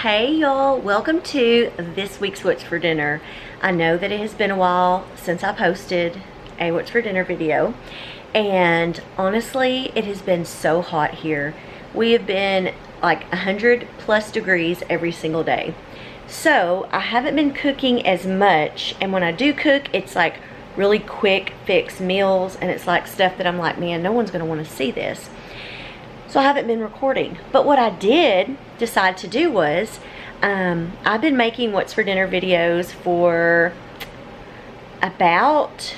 Hey y'all, welcome to this week's What's for Dinner. I know that it has been a while since I posted a What's for Dinner video, and honestly it has been so hot here. We have been like 100+ degrees every single day, so I haven't been cooking as much, and when I do cook it's like really quick fix meals, and it's like stuff that I'm like, man, no one's gonna want to see this. So I haven't been recording. But what I did decide to do was, I've been making What's for Dinner videos for about,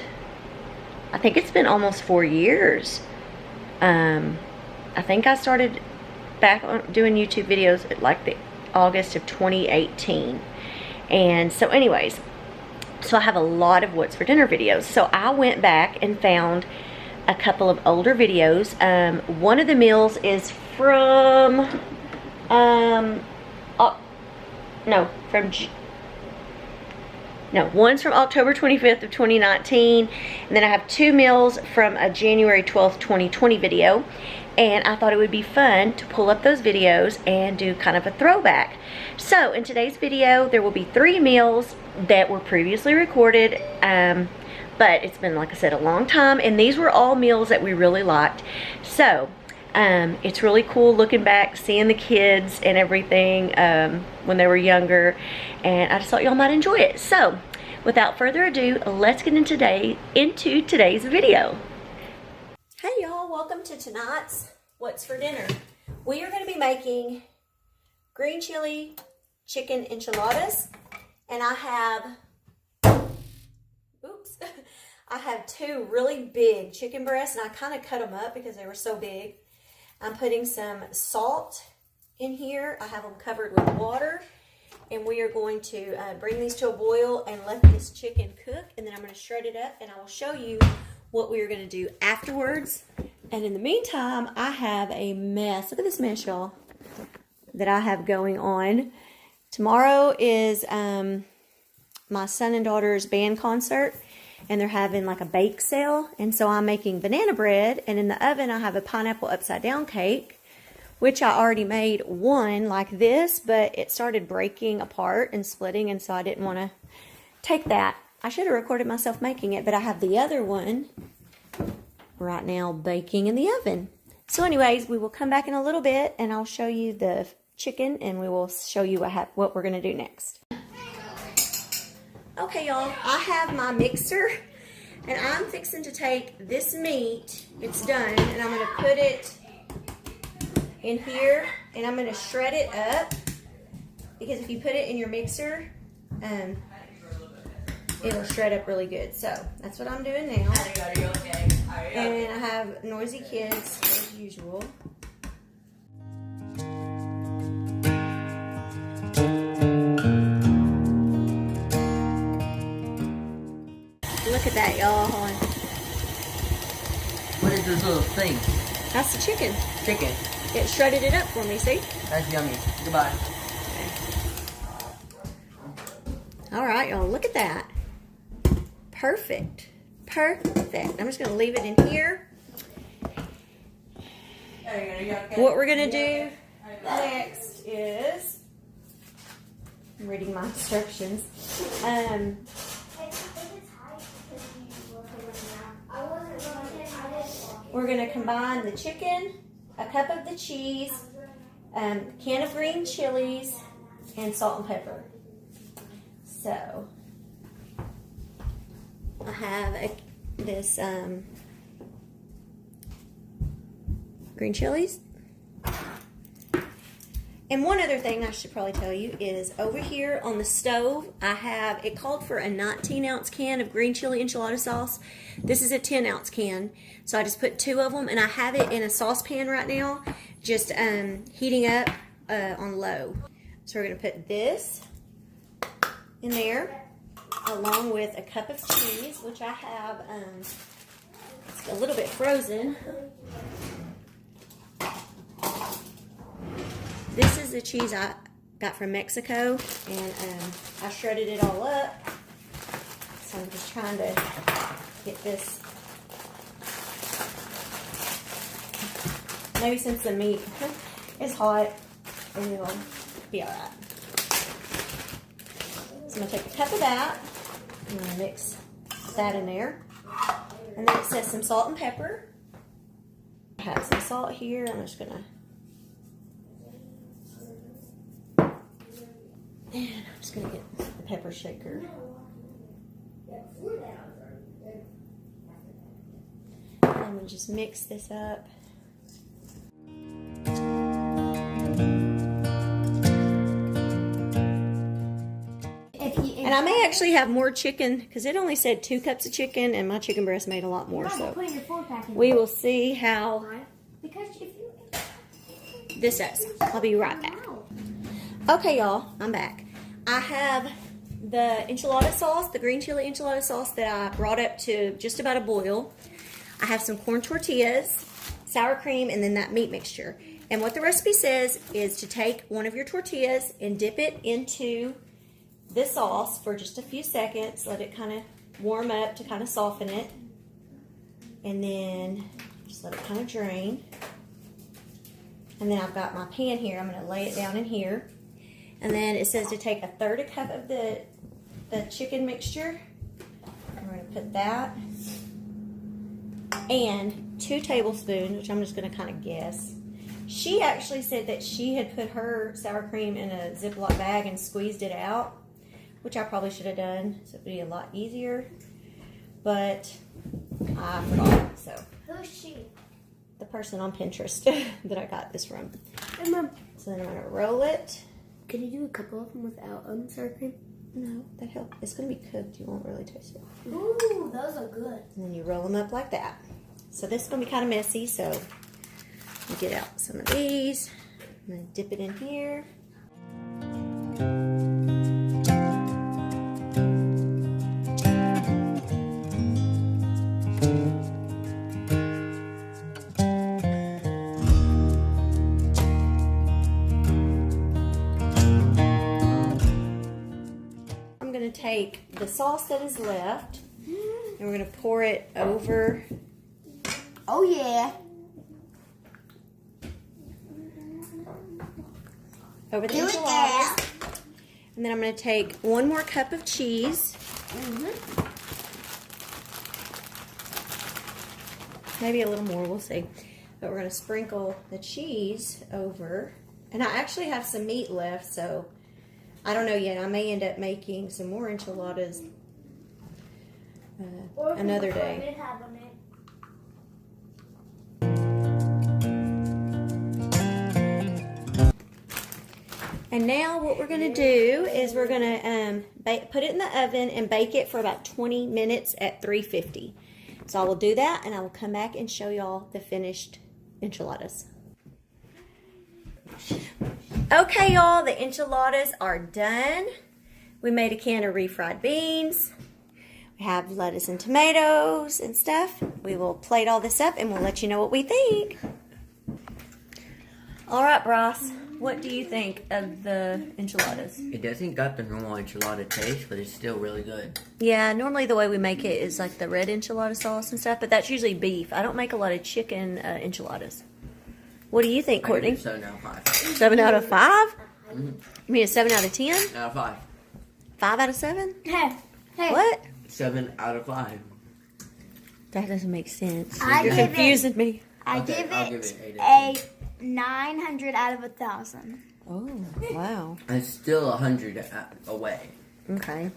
I think it's been almost 4 years. I think I started back on doing YouTube videos at like the August of 2018. And so anyways, so I have a lot of What's for Dinner videos. So I went back and found a couple of older videos. One of the meals is from one's from October 25th of 2019, and then I have two meals from a January 12th 2020 video, and I thought it would be fun to pull up those videos and do kind of a throwback. So in today's video there will be 3 meals that were previously recorded, but it's been, like I said, a long time, and these were all meals that we really liked. So it's really cool looking back, seeing the kids and everything when they were younger, and I just thought y'all might enjoy it. So without further ado, let's get into today's video. Hey y'all, welcome to tonight's What's for Dinner. We are going to be making green chili chicken enchiladas, and I have I have 2 really big chicken breasts, and I kind of cut them up because they were so big. I'm putting some salt in here. I have them covered with water, and we are going to bring these to a boil and let this chicken cook, and then I'm going to shred it up, and I will show you what we are going to do afterwards. And in the meantime, I have a mess. Look at this mess, y'all, that I have going on. Tomorrow is my son and daughter's band concert, and they're having like a bake sale, and so I'm making banana bread, and in the oven I have a pineapple upside down cake, which I already made one like this, but it started breaking apart and splitting, and so I didn't want to take that. I should have recorded myself making it, but I have the other one right now baking in the oven. So anyways, we will come back in a little bit and I'll show you the chicken, and we will show you what we're going to do next. Okay, y'all, I have my mixer, and I'm fixing to take this meat, it's done, and I'm going to put it in here, and I'm going to shred it up, because if you put it in your mixer, it'll shred up really good. So that's what I'm doing now. And I have noisy kids as usual. Look at that, y'all. What is this little thing? That's the chicken. Chicken. It shredded it up for me, see? That's yummy. Goodbye. Okay. All right, y'all, look at that. Perfect. Perfect. I'm just going to leave it in here. What we're going to do next is, I'm reading my instructions. We're going to combine the chicken, a cup of the cheese, can of green chilies, and salt and pepper. So I have this green chilies. And one other thing I should probably tell you is over here on the stove, I have, it called for a 19-ounce can of green chili enchilada sauce. This is a 10-ounce can. So I just put 2 of them, and I have it in a saucepan right now, just heating up on low. So we're going to put this in there, along with a cup of cheese, which I have, it's a little bit frozen. This is the cheese I got from Mexico, and I shredded it all up. So I'm just trying to get this. Maybe since the meat is hot, and it'll be alright. So I'm going to take a cup of that. I'm going to mix that in there. And then it says some salt and pepper. I have some salt here. I'm just going to... And I'm just going to get the pepper shaker. I'm going to just mix this up. And I may actually have more chicken because it only said 2 cups of chicken, and my chicken breast made a lot more. So we will see how this does. I'll be right back. Okay, y'all, I'm back. I have the enchilada sauce, the green chili enchilada sauce that I brought up to just about a boil. I have some corn tortillas, sour cream, and then that meat mixture. And what the recipe says is to take one of your tortillas and dip it into this sauce for just a few seconds. Let it kind of warm up to kind of soften it. And then just let it kind of drain. And then I've got my pan here. I'm going to lay it down in here. And then it says to take 1/3 cup of the chicken mixture. I'm going to put that. And 2 tablespoons, which I'm just going to kind of guess. She actually said that she had put her sour cream in a Ziploc bag and squeezed it out, which I probably should have done, so it would be a lot easier. But I forgot, so. Who's she? The person on Pinterest that I got this from. Mom, So then I'm going to roll it. can you do a couple of them without sour cream? No, that helps. It's going to be cooked. You won't really taste it. Ooh, those are good. And then you roll them up like that. So this is going to be kind of messy, so I'll get out some of these. I'm going to dip it in here. I'm going to take the sauce that is left and we're going to pour it over. Oh, yeah. Over the Do it enchiladas. And then I'm going to take 1 more cup of cheese. Maybe a little more, we'll see. But we're going to sprinkle the cheese over. And I actually have some meat left, so I don't know yet. I may end up making some more enchiladas another day. And now what we're going to do is we're going to put it in the oven and bake it for about 20 minutes at 350. So I will do that and I will come back and show y'all the finished enchiladas. Okay, y'all, the enchiladas are done. We made a can of refried beans. We have lettuce and tomatoes and stuff. We will plate all this up and we'll let you know what we think. All right, Bryce. What do you think of the enchiladas? It doesn't got the normal enchilada taste, but it's still really good. Yeah, normally the way we make it is like the red enchilada sauce and stuff, but that's usually beef. I don't make a lot of chicken enchiladas. What do you think, Courtney? I give it 7 out of 5. 7 out of 5? Mm-hmm. You mean a 7 out of 10? Out of 5. 5 out of 7? Hey. What? 7 out of 5. That doesn't make sense. I You're give confusing me. I Okay, give I'll it give it 8 a out of 900 out of 1,000. Oh, wow. 10. It's still 100 away. Okay.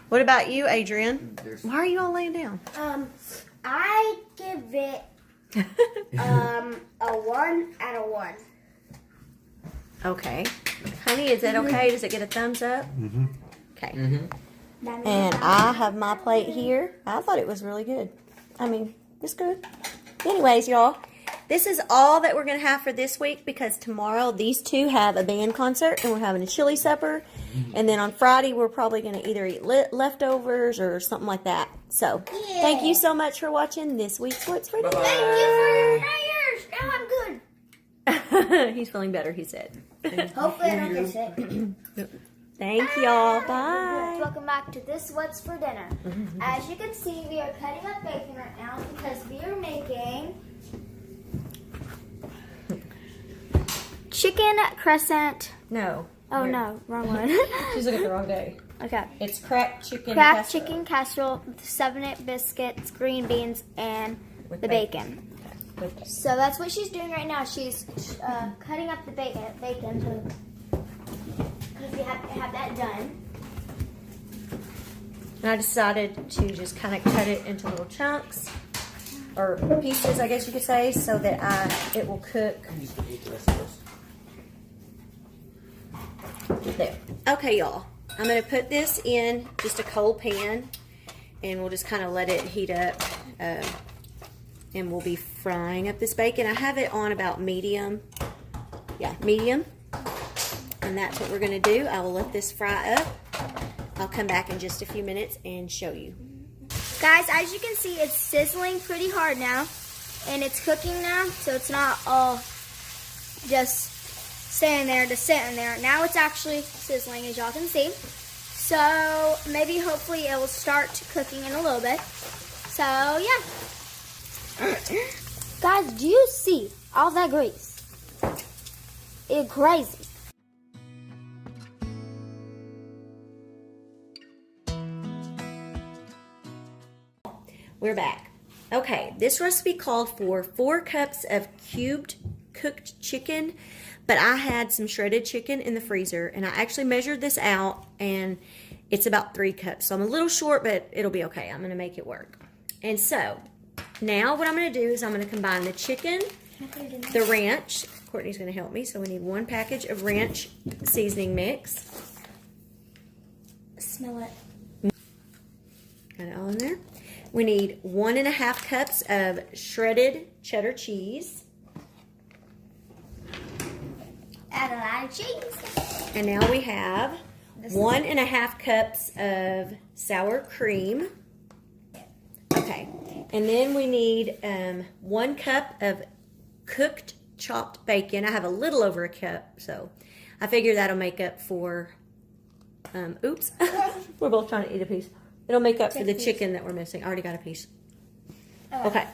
What about you, Adrian? There's- Why are you all laying down? I give it a 1 out of 1. Okay. Honey, is that okay? Does it get a thumbs up? Mm-hmm. Okay. Mm-hmm. And I have my plate here. I thought it was really good. I mean, it's good. Anyways, y'all, this is all that we're going to have for this week because tomorrow these two have a band concert and we're having a chili supper. And then on Friday, we're probably going to either eat leftovers or something like that. So, thank you so much for watching this week's What's for Dinner. Thank you for your prayers. Now I'm good. He's feeling better, he said. Hopefully I don't get sick. Thank y'all. Bye. Welcome back to This What's for Dinner. As you can see, we are cutting up bacon right now because we are making chicken crescent. No. Oh no, wrong one. She's looking at the wrong day. Okay. It's cracked chicken Cracked casserole. chicken casserole with 7-8 biscuits, green beans, and With the bacon. With bacon. So that's what she's doing right now. She's cutting up the bacon because we have to have that done. And I decided to just kind of cut it into little chunks, or pieces, I guess you could say, so that it will cook. There. Okay, y'all. I'm going to put this in just a cold pan, and we'll just kind of let it heat up, and we'll be frying up this bacon. I have it on about medium. Yeah, medium. And that's what we're going to do. I will let this fry up. I'll come back in just a few minutes and show you. Guys, as you can see, it's sizzling pretty hard now, and it's cooking now, so it's not all just sitting there. Now it's actually sizzling, as y'all can see. So maybe hopefully it will start cooking in a little bit. So yeah. Guys, do you see all that grease? It's crazy. We're back. Okay, this recipe called for 4 cups of cubed cooked chicken, but I had some shredded chicken in the freezer, and I actually measured this out, and it's about 3 cups. So I'm a little short, but it'll be okay. I'm going to make it work. And so now what I'm going to do is I'm going to combine the chicken, the ranch. Courtney's going to help me, so we need 1 package of ranch seasoning mix. Smell it. Got it all in there. We need 1.5 cups of shredded cheddar cheese. Add a lot of cheese. And now we have 1.5 cups of sour cream. Okay. And then we need 1 cup of cooked chopped bacon. I have a little over a cup, so I figure that'll make up for, oops, we're both trying to eat a piece. It'll make up for the chicken that we're missing. I already got a piece. Okay.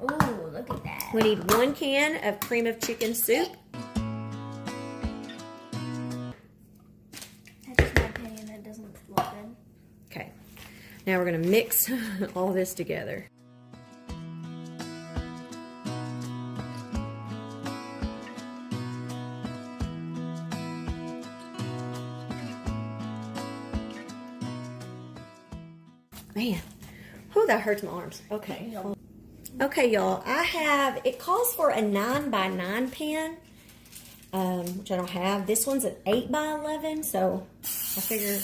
Ooh, look at that. We need 1 can of cream of chicken soup. That's my opinion. It doesn't look good. Okay. Now we're going to mix all this together. Man, whew, that hurts my arms. Okay. Okay, y'all. It calls for a 9x9 pan, which I don't have. This one's an 8x11, so I figure,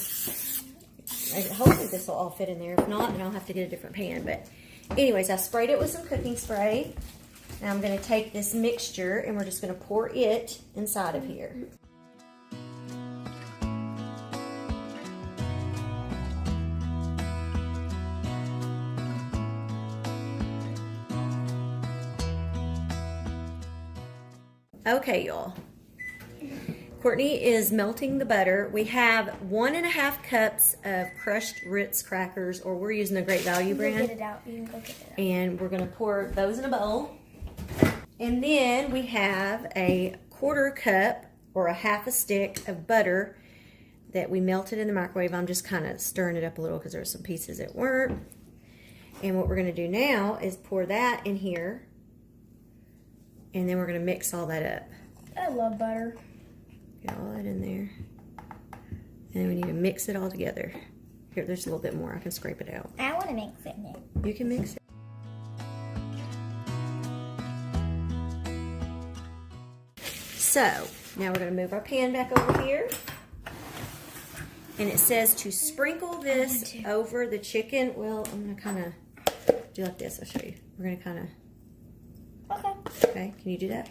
hopefully this will all fit in there. If not, then I'll have to get a different pan. But anyways, I sprayed it with some cooking spray. Now I'm going to take this mixture, and we're just going to pour it inside of here. Okay, y'all. Courtney is melting the butter. We have 1.5 cups of crushed Ritz crackers, or we're using the Great Value brand. Get it out. You can go get it out. And we're going to pour those in a bowl. And then we have a 1/4 cup, or a 1/2 stick of butter that we melted in the microwave. I'm just kind of stirring it up a little because there's some pieces that weren't. And what we're going to do now is pour that in here. And then we're going to mix all that up. I love butter. Get all that in there. And then we need to mix it all together. Here, there's a little bit more. I can scrape it out. I want to mix it now. You can mix it. So, now we're going to move our pan back over here. And it says to sprinkle this over the chicken. Well, I'm going to kind of do like this. I'll show you. We're going to kind of... Okay, can you do that?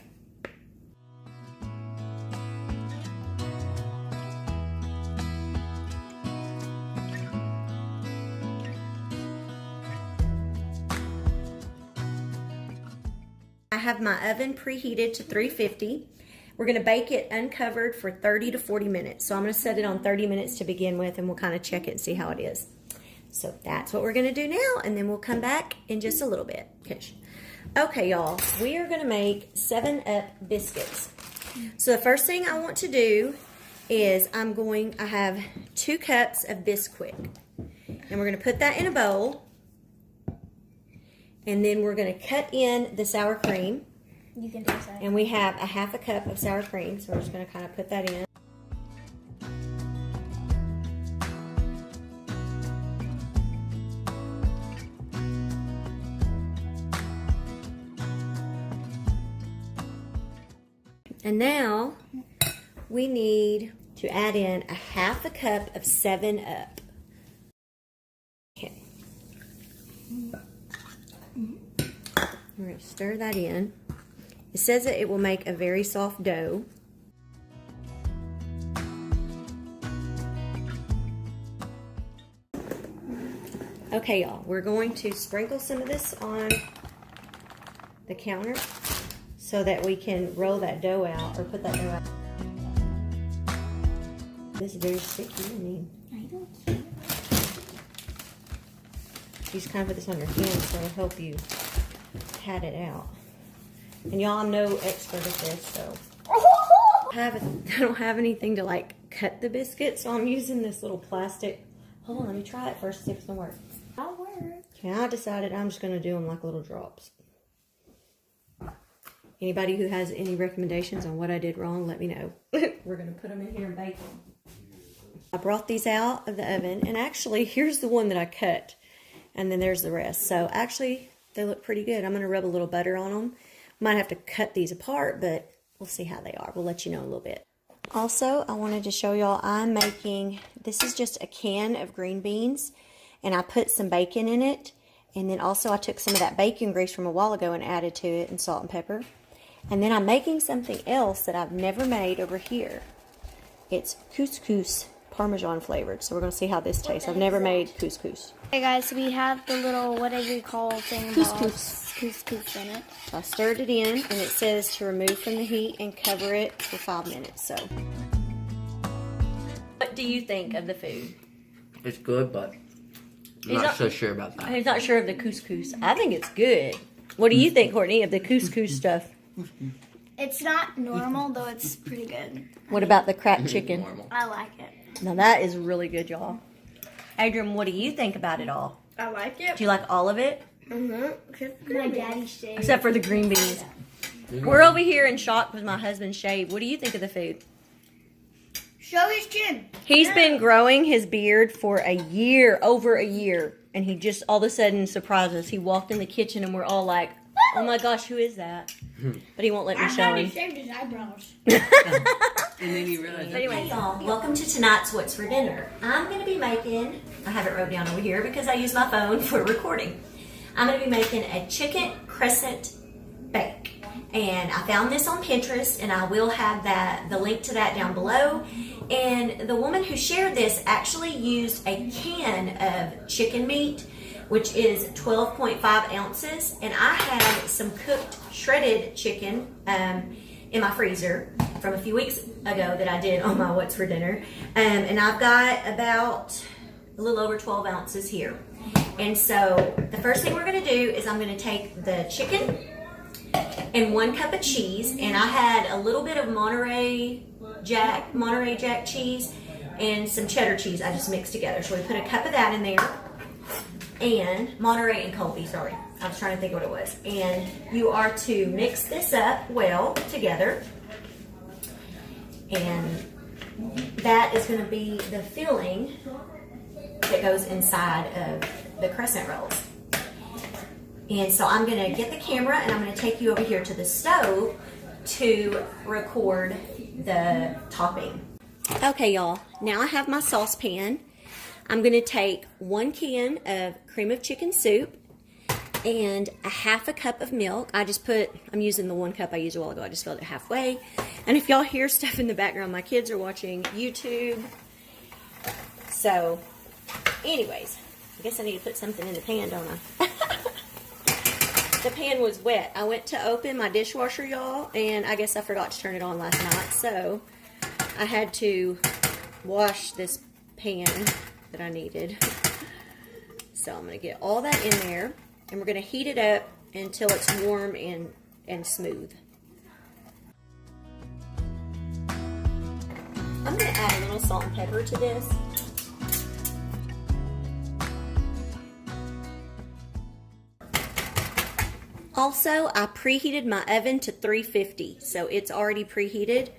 I have my oven preheated to 350. We're going to bake it uncovered for 30 to 40 minutes. So I'm going to set it on 30 minutes to begin with, and we'll kind of check it and see how it is. So that's what we're going to do now, and then we'll come back in just a little bit. Okay, y'all, we are going to make 7-Up biscuits. So the first thing I want to do is I have 2 cups of Bisquick. And we're going to put that in a bowl. And then we're going to cut in the sour cream. You can do that. And we have a 1/2 cup of sour cream. So we're just going to kind of put that in. And now we need to add in a 1/2 cup of 7-Up. Okay. We're going to stir that in. It says that it will make a very soft dough. Okay, y'all, we're going to sprinkle some of this on the counter so that we can roll that dough out or put that dough out. This is very sticky. I mean, you just kind of put this on your hand so it'll help you pat it out. And y'all, I'm no expert at this, so I don't have anything to like cut the biscuit, so I'm using this little plastic. Hold on, let me try it first, see if it's gonna work. I'll work. Okay, I decided I'm just gonna do them like little drops. Anybody who has any recommendations on what I did wrong, let me know. We're gonna put them in here and bake them. I brought these out of the oven, and actually, here's the one that I cut, and then there's the rest. So actually, they look pretty good. I'm gonna rub a little butter on them. Might have to cut these apart, but we'll see how they are. We'll let you know in a little bit. Also, I wanted to show y'all I'm making, this is just a can of green beans, and I put some bacon in it, and then also I took some of that bacon grease from a while ago and added to it, and salt and pepper. And then I'm making something else that I've never made over here. It's couscous Parmesan flavored, so we're going to see how this tastes. I've never made couscous. Hey guys, we have the little, whatever you call thing, couscous in it. So I stirred it in, and it says to remove from the heat and cover it for 5 minutes. So, what do you think of the food? It's good, but I'm not so sure about that. He's not sure of the couscous. I think it's good. What do you think, Courtney, of the couscous stuff? It's not normal, though it's pretty good. What about the cracked chicken? Normal. I like it. Now that is really good, y'all. Adrian, what do you think about it all? I like it. Do you like all of it? Mm-hmm. My daddy shaved. Except for the green beans. We're over here in shock with my husband's shave. What do you think of the food? Show his chin. He's been growing his beard for a year, over a year, and he just all of a sudden surprised us. He walked in the kitchen and we're all like, oh my gosh, who is that? But he won't let me show him. He shaved his eyebrows. And then you realize. Anyway, y'all, welcome to tonight's What's for Dinner. I'm going to be making, I have it wrote down over here because I use my phone for recording. I'm going to be making a chicken crescent bake. And I found this on Pinterest, and I will have the link to that down below. And the woman who shared this actually used a can of chicken meat, which is 12.5 ounces. And I had some cooked shredded chicken in my freezer from a few weeks ago that I did on my What's for Dinner. And I've got about a little over 12 ounces here. And so the first thing we're going to do is I'm going to take the chicken and 1 cup of cheese, and I had a little bit of Monterey Jack cheese and some cheddar cheese I just mixed together. So we put a cup of that in there, and Monterey and Colby, sorry. I was trying to think what it was. And you are to mix this up well together, and that is going to be the filling that goes inside of the crescent rolls. And so I'm going to get the camera and I'm going to take you over here to the stove to record the topping. Okay, y'all, now I have my saucepan. I'm going to take 1 can of cream of chicken soup and a 1/2 cup of milk. I'm using the 1 cup I used a while ago. I just filled it halfway. And if y'all hear stuff in the background, my kids are watching YouTube. So, anyways, I guess I need to put something in the pan, don't I? The pan was wet. I went to open my dishwasher, y'all, and I guess I forgot to turn it on last night. So, I had to wash this pan that I needed. So, I'm going to get all that in there, and we're going to heat it up until it's warm and smooth. I'm going to add a little salt and pepper to this. Also, I preheated my oven to 350, so it's already preheated.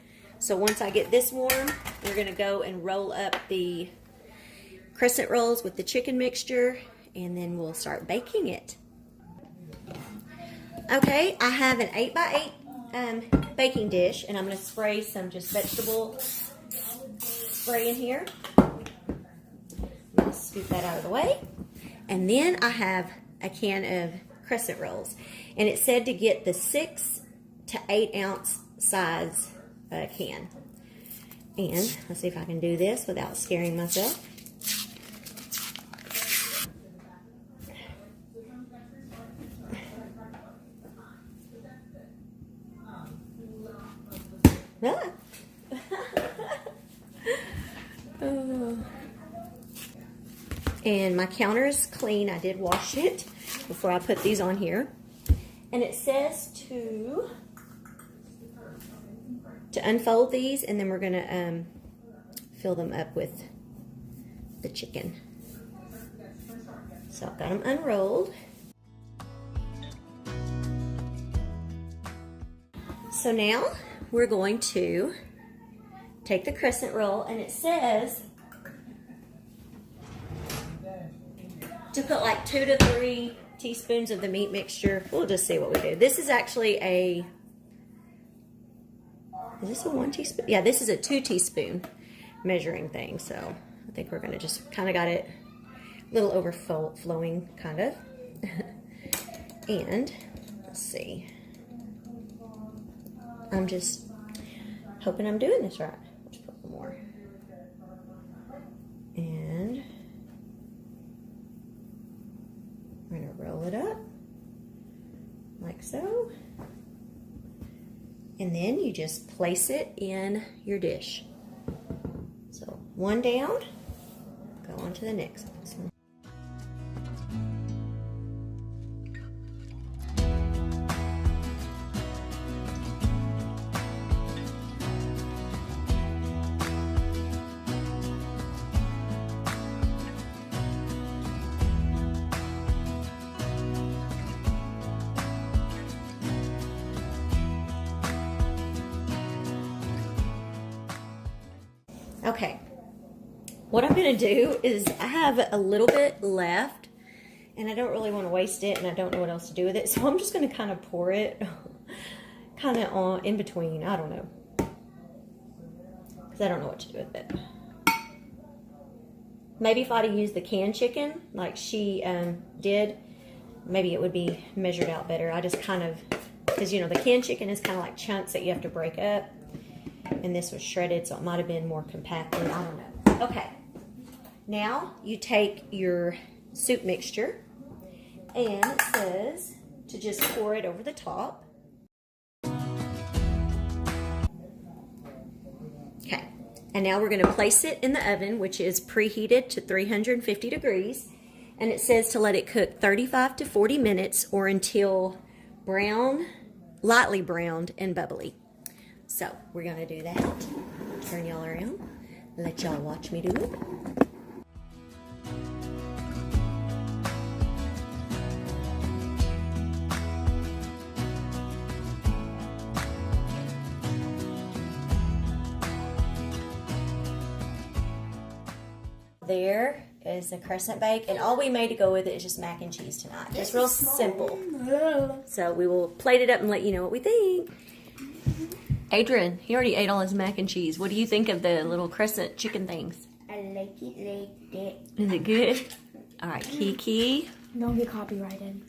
So once I get this warm, we're going to go and roll up the crescent rolls with the chicken mixture, and then we'll start baking it. Okay, I have an 8x8 baking dish, and I'm going to spray some just vegetable spray in here. I'm going to scoop that out of the way. And then I have a can of crescent rolls, and it said to get the 6 to 8 ounce size can. And let's see if I can do this without scaring myself. Ah. Oh. And my counter is clean. I did wash it before I put these on here. And it says to unfold these, and then we're going to fill them up with the chicken. So I've got them unrolled. So now we're going to take the crescent roll, and it says to put like 2 to 3 teaspoons of the meat mixture. We'll just see what we do. This is actually is this a 1 teaspoon? Yeah, this is a 2 teaspoon measuring thing. So I think we're gonna just kind of got it a little overflowing, kind of. And let's see. I'm just hoping I'm doing this right. Let's put one more. And we're going to roll it up like so. And then you just place it in your dish. So one down, go on to the next one. Okay, what I'm going to do is I have a little bit left, and I don't really want to waste it, and I don't know what else to do with it, so I'm just going to kind of pour it kind of on in between. I don't know, because I don't know what to do with it. Maybe if I'd have used the canned chicken like she did, maybe it would be measured out better. I just kind of, because you know the canned chicken is kind of like chunks that you have to break up. And this was shredded, so it might have been more compacted. I don't know. Okay. Now you take your soup mixture, and it says to just pour it over the top. Okay. And now we're going to place it in the oven, which is preheated to 350 degrees. And it says to let it cook 35 to 40 minutes or until brown, lightly browned and bubbly. So we're going to do that. Turn y'all around. Let y'all watch me do it. There is the crescent bake, and all we made to go with it is just mac and cheese tonight. It's real simple. So we will plate it up and let you know what we think. Adrian, he already ate all his mac and cheese. What do you think of the little crescent chicken things? I like it like that. Is it good? All right, Kiki. Don't get copyrighted.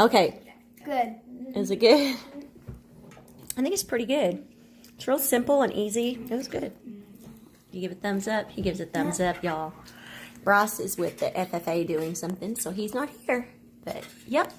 Okay. Good. Is it good? I think it's pretty good. It's real simple and easy. It was good. You give it a thumbs up? He gives a thumbs up, y'all. Ross is with the FFA doing something, so he's not here. But, yep.